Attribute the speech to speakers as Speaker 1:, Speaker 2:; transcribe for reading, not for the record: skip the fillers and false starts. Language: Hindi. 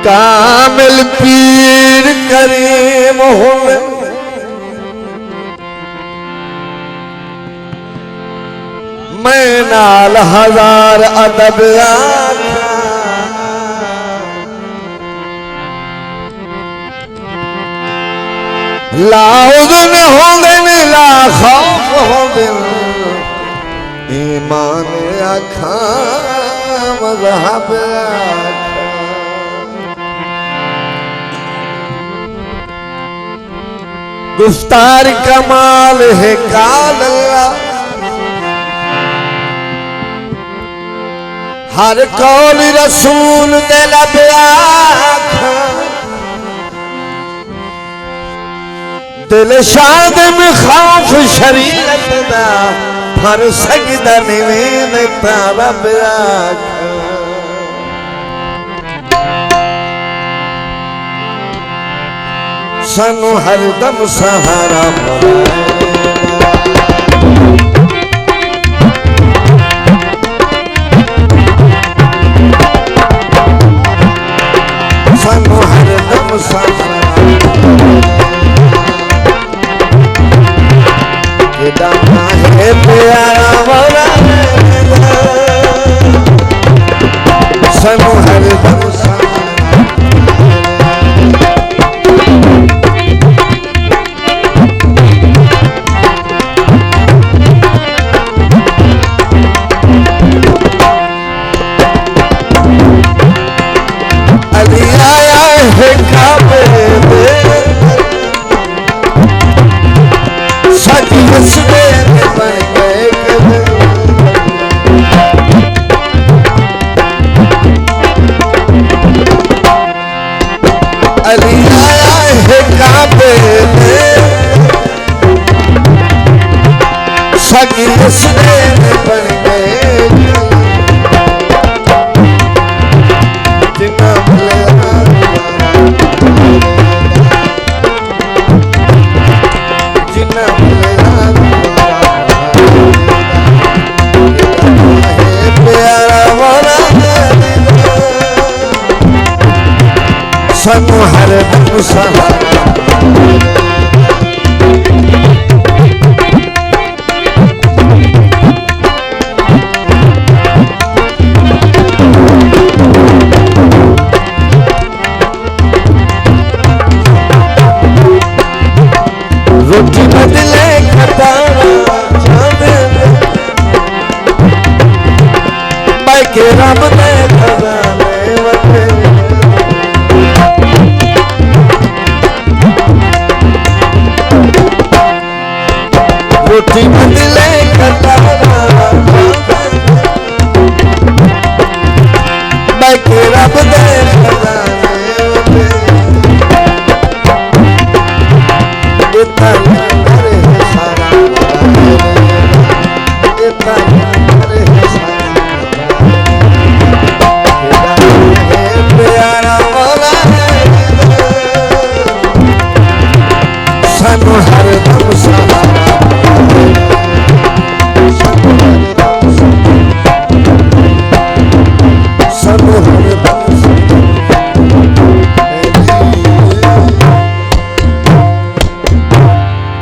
Speaker 1: कामिल पीर करीम हुए मैं नाल हजार अदब लाउदन होंगे ला खौफ होंगे ईमान आखा मज़हब गुफ्तार कमाल है काल अल्लाह हर कौल रसूल दे लब आखा दिल शाद में खौफ शरीयत दा हर सजदा निवेद तारा आखा सानू हरदम सहारा सानू हरदम सहारा है प्यारा वाला सानू हरदम बन गए जिन्ना जिन्ना प्यारा वाला सानू हरदम सहारा रोटी बदले खटारा मैं के रब ने खजाने वटे रोटी बदले खटारा मैं के रब ने खजाने